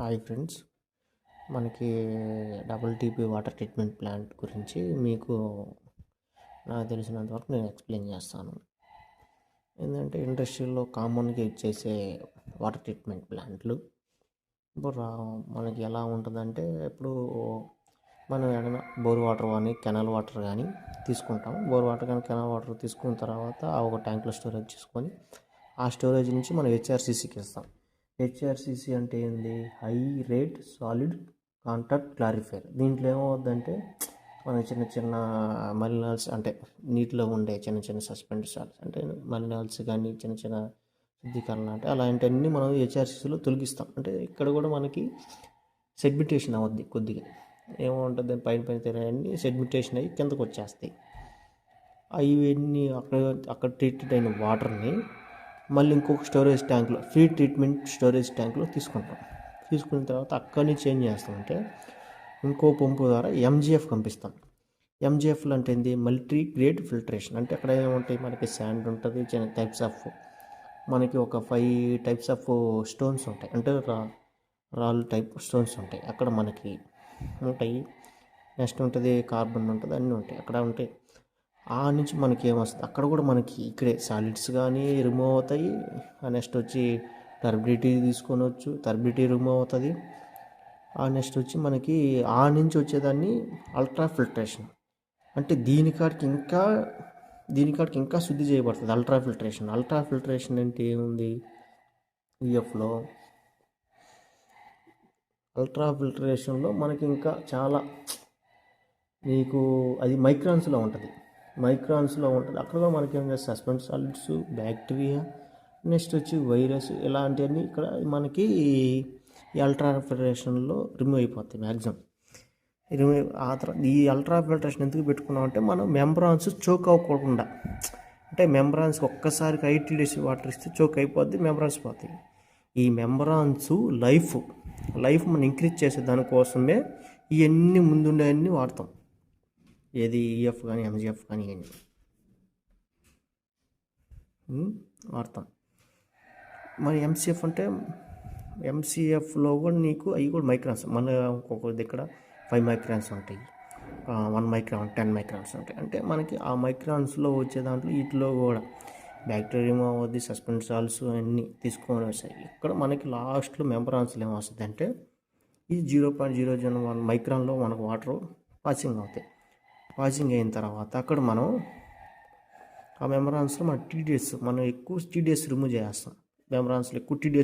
Hi friends, మనకి double TP water treatment plant గురించి మీకు నాకు తెలిసినంత వరకు నేను ఎక్స్ప్లెయిన్ చేస్తాను. ఏంటంటే ఇండస్ట్రీలో కామన్గా ఇచ్చేసే వాటర్ ట్రీట్మెంట్ ప్లాంట్లు ఇప్పుడు మనకి ఎలా ఉంటుందంటే, ఇప్పుడు మనం ఏదైనా బోర్ వాటర్ కానీ కెనాల్ వాటర్ కానీ తీసుకుంటాం. బోర్ వాటర్ కానీ కెనాల్ వాటర్ తీసుకున్న తర్వాత ఆ ఒక ట్యాంక్లో స్టోరేజ్ చేసుకొని ఆ స్టోరేజ్ నుంచి మనం హెచ్ఆర్సీసీకి ఇస్తాం. హెచ్ఆర్సీసీ అంటే ఏంది? High rate solid contact clarifier. దీంట్లో ఏమవుద్దంటే మన చిన్న చిన్న మలినాల్స్, అంటే నీటిలో ఉండే చిన్న చిన్న సస్పెండెడ్ సాల్ట్స్, అంటే మలినాల్స్ కానీ చిన్న చిన్న శుద్ధీకరణ అంటే అలాంటివన్నీ మనం హెచ్ఆర్సీసీలో తొలగిస్తాం. అంటే ఇక్కడ కూడా మనకి సెగ్మెంటేషన్ అవుద్ది కొద్దిగా. ఏముంటుంది, పైన పైన తిరగన్నీ సెగ్మెంటేషన్ అయ్యి కిందకు వచ్చేస్తాయి. అవన్నీ అక్కడ ట్రీటెడ్ అయిన వాటర్ని మళ్ళీ ఇంకొక స్టోరేజ్ ట్యాంక్లో, ఫ్రీ ట్రీట్మెంట్ స్టోరేజ్ ట్యాంక్లో తీసుకుంటాం. తీసుకున్న తర్వాత అక్కడి నుంచి ఏం చేస్తామంటే ఇంకో పంపు ద్వారా ఎంజీఎఫ్ పంపిస్తాం. ఎంజీఎఫ్లు అంటే ఏంది? Multi grade filtration. అంటే అక్కడ ఏముంటాయి, మనకి శాండ్ ఉంటుంది, చిన్న టైప్స్ ఆఫ్, మనకి ఒక 5 టైప్స్ ఆఫ్ స్టోన్స్ ఉంటాయి, అంటే రాల్ టైప్ స్టోన్స్ ఉంటాయి అక్కడ మనకి ఉంటాయి. నెక్స్ట్ ఉంటుంది కార్బన్ ఉంటుంది, అన్నీ ఉంటాయి అక్కడ ఉంటాయి. ఆ నుంచి మనకి ఏమొస్తుంది, అక్కడ కూడా మనకి ఇక్కడే సాలిడ్స్ కానీ రిమూవ్ అవుతాయి. నెక్స్ట్ వచ్చి టర్బిడిటీ తీసుకోవచ్చు, టర్బిడిటీ రిమూవ్ అవుతుంది. ఆ నెక్స్ట్ వచ్చి మనకి ఆ నుంచి వచ్చేదాన్ని అల్ట్రా ఫిల్టరేషన్, అంటే దీనికాడికి ఇంకా శుద్ధి చేయబడుతుంది. అల్ట్రా ఫిల్టరేషన్ అంటే ఏముంది ఈఎఫ్లో? అల్ట్రా ఫిల్టరేషన్లో మనకి ఇంకా చాలా, మీకు అది మైక్రాన్స్లో ఉంటుంది. అక్కడ కూడా మనకి ఏం చేస్తుంది, సస్పెండ్ సాలిడ్స్, బ్యాక్టీరియా, నెక్స్ట్ వచ్చి వైరస్, ఇలాంటివన్నీ ఇక్కడ మనకి ఈ అల్ట్రా ఫిల్టరేషన్లో రిమూవ్ అయిపోతాయి మ్యాక్సిమం. ఆ తర్వాత ఈ అల్ట్రా ఫిల్టరేషన్ ఎందుకు పెట్టుకున్నామంటే మనం మెంబ్రాన్స్ చోక్ అవ్వకుండా, అంటే మెంబ్రాన్స్ ఒక్కసారికి ఐటీడీసీ వాటర్ ఇస్తే చోక్ అయిపోద్ది, మెంబ్రాన్స్ పోతాయి. ఈ మెంబ్రాన్స్ లైఫ్ మనం ఇంక్రీజ్ చేసే దానికోసమే ఇవన్నీ ముందుండేవన్నీ వాడతాం. ఏది ఈఎఫ్ కానీ ఎంజీఎఫ్ కానీ ఇవన్నీ వాడతాం. మరి ఎంసీఎఫ్ అంటే ఎంసీఎఫ్లో కూడా నీకు అవి కూడా మైక్రాన్స్, మన ఒక్కొక్క దగ్గర 5 మైక్రాన్స్ ఉంటాయి, 1 మైక్రాన్, 10 మైక్రాన్స్ ఉంటాయి. అంటే మనకి ఆ మైక్రాన్స్లో వచ్చే దాంట్లో వీటిలో కూడా బ్యాక్టీరియా అవుద్ది, సస్పెండ్ సాల్ట్స్ అన్నీ తీసుకొని వస్తాయి. ఇక్కడ మనకి లాస్ట్లో మెంబ్రాన్స్లో ఏమొస్తుంది అంటే ఈ 0.001 మైక్రాన్లో మనకు వాటర్ పాసింగ్ అవుతాయి. పాసింగ్ అయిన తర్వాత అక్కడ మనం ఆ మెంబ్రాన్స్లో మన టీడీఎస్, మనం ఎక్కువ టీడీఎస్ రిమూవ్ చేస్తాం. మెంబ్రాన్స్లో ఎక్కువ టీడీఎస్